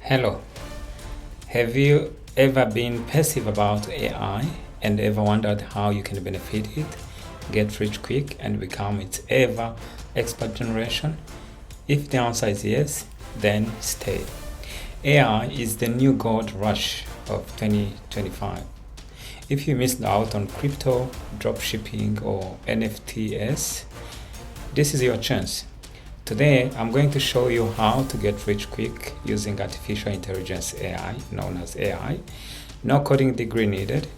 Hello, have you ever been passive about AI and ever wondered how you can benefit it, get rich quick, and become its ever expert generation? If the answer is yes, then stay. AI is the new gold rush of 2025. If you missed out on crypto, dropshipping, or NFTs, this is your chance. Today, I'm going to show you how to get rich quick using artificial intelligence AI, known as AI. No coding degree needed,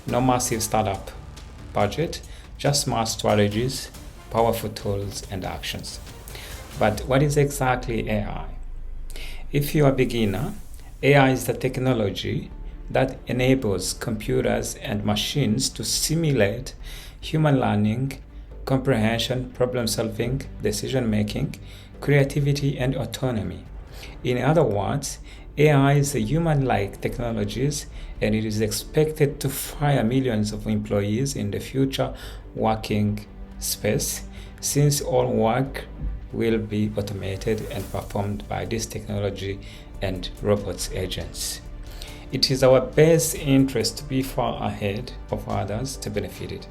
no massive startup budget, just smart strategies, powerful tools, and actions. But what is exactly AI? If you're a beginner, AI is the technology that enables computers and machines to simulate human learning, comprehension, problem solving, decision making, creativity, and autonomy. In other words, AI is a human-like technologies, and it is expected to fire millions of employees in the future working space, since all work will be automated and performed by this technology and robots agents. It is our best interest to be far ahead of others to benefit it.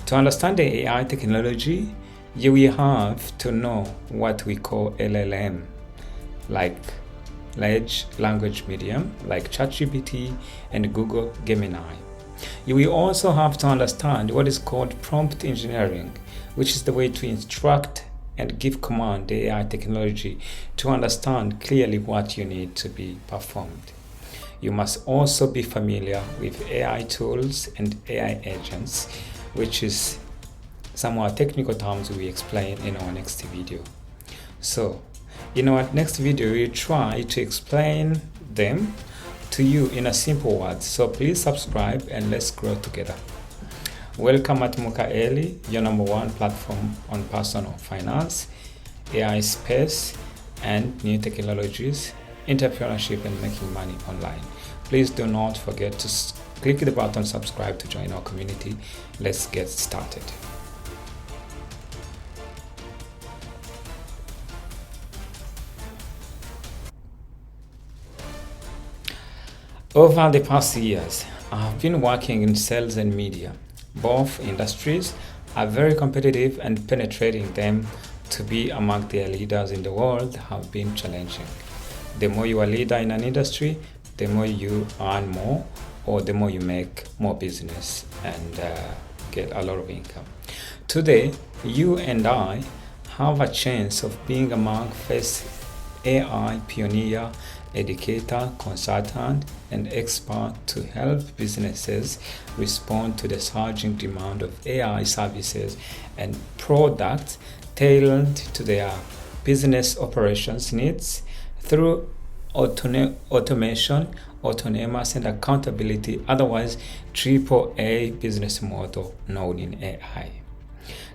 To understand the AI technology, you will have to know what we call LLM, like large language medium, like ChatGPT and Google Gemini. You will also have to understand what is called prompt engineering, which is the way to instruct and give command the AI technology to understand clearly what you need to be performed. You must also be familiar with AI tools and AI agents, which is some more technical terms we explain in our next video. So, in our next video, we try to explain them to you in a simple words. So please subscribe and let's grow together. Welcome at Mukaeli, your #1 platform on personal finance, AI space, and new technologies, entrepreneurship, and making money online. Please do not forget to click the button subscribe to join our community. Let's get started. Over the past years, I have been working in sales and media. Both industries are very competitive, and penetrating them to be among the leaders in the world have been challenging. The more you are a leader in an industry, the more you earn more, or the more you make more business and get a lot of income. Today, you and I have a chance of being among first AI pioneer, educator, consultant, and expert to help businesses respond to the surging demand of AI services and products tailored to their business operations needs through automation, autonomous, and accountability, otherwise AAA business model known in AI.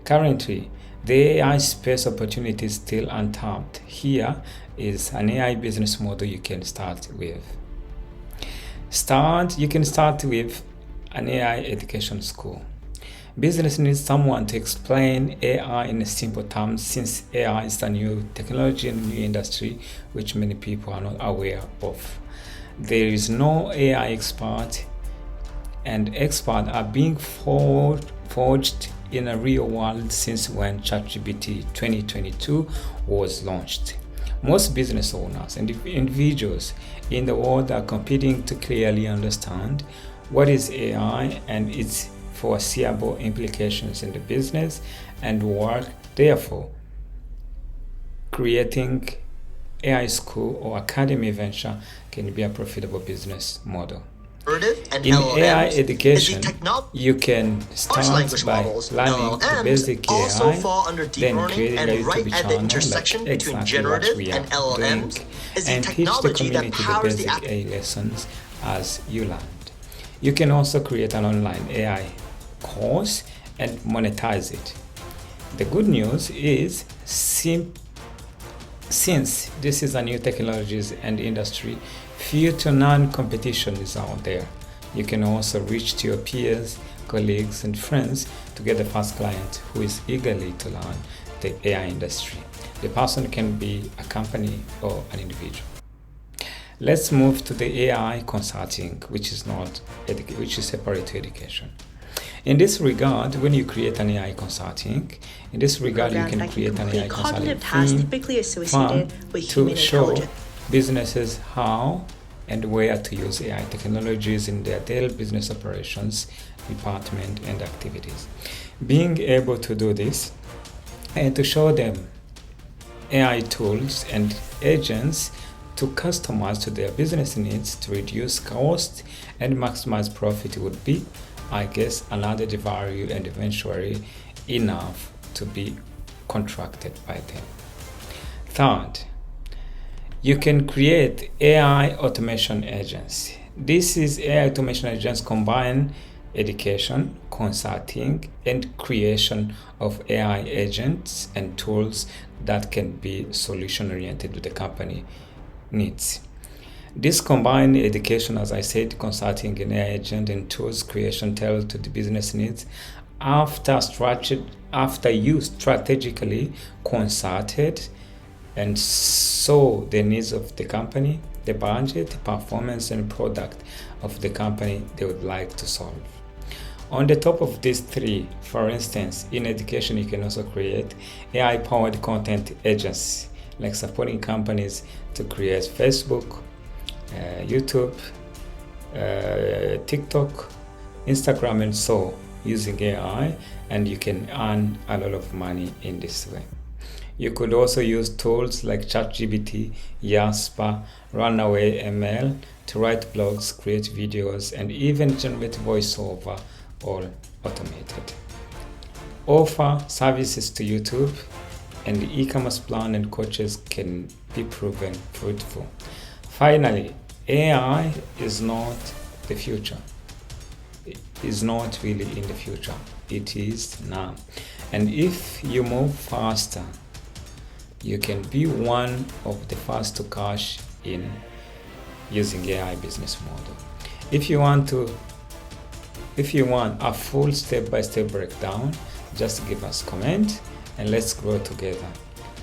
Currently, the AI space opportunity is still untapped. Here is an AI business model you can start with. You can start with an AI education school. Business needs someone to explain AI in simple terms, since AI is a new technology and new industry which many people are not aware of. There is no AI expert, and experts are being forged in a real world since when ChatGPT 2022 was launched. Most business owners and individuals in the world are competing to clearly understand what is AI and its foreseeable implications in the business and work. Therefore, creating AI school or academy venture can be a profitable business model. In AI education, you can start by learning the basic AI, then creating a YouTube channel like exactly what we are doing, and teach the community the basic AI lessons as you learn. You can also create an online AI course and monetize it. The good news is, since this is a new technologies and industry, few to none competition is out there. You can also reach to your peers, colleagues, and friends to get the first client who is eagerly to learn the AI industry. The person can be a company or an individual. Let's move to the AI consulting, which is separate to education. In this regard, when you create an AI consulting, in this regard, you can create an AI consulting typically associated with human to show intelligence. businesses how and where to use AI technologies in their daily business operations, department, and activities. Being able to do this and to show them AI tools and agents to customize to their business needs to reduce cost and maximize profit would be, I guess, another value and eventually enough to be contracted by them. Third, you can create AI automation agents. This is AI automation agents combine education, consulting, and creation of AI agents and tools that can be solution-oriented to the company needs. This combined education, as I said, consulting, and AI agent and tools creation tailored to the business needs after you strategically consulted and saw the needs of the company, the budget, performance, and product of the company they would like to solve. On the top of these three, for instance, in education, you can also create AI-powered content agents, like supporting companies to create Facebook, YouTube, TikTok, Instagram, and so using AI, and you can earn a lot of money in this way. You could also use tools like ChatGPT, Jasper, Runaway ML to write blogs, create videos, and even generate voiceover, all automated. Offer services to YouTube, and the e-commerce plan and coaches can be proven fruitful. Finally, AI is not the future. It is not really in the future. It is now. And if you move faster, you can be one of the first to cash in using AI business model. If you want a full step-by-step breakdown, just give us comment and let's grow together.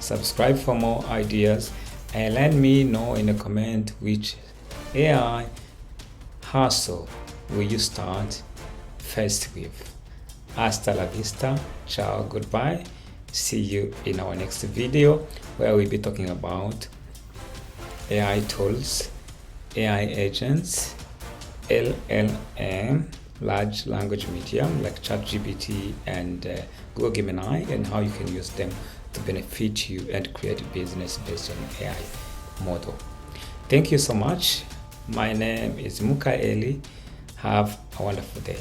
Subscribe for more ideas and let me know in a comment which AI hustle will you start first with. Hasta la vista, ciao, goodbye. See you in our next video where we'll be talking about AI tools, AI agents, LLM, large language medium like ChatGPT and Google Gemini, and how you can use them to benefit you and create a business based on AI model. Thank you so much. My name is Mukaeli. Have a wonderful day.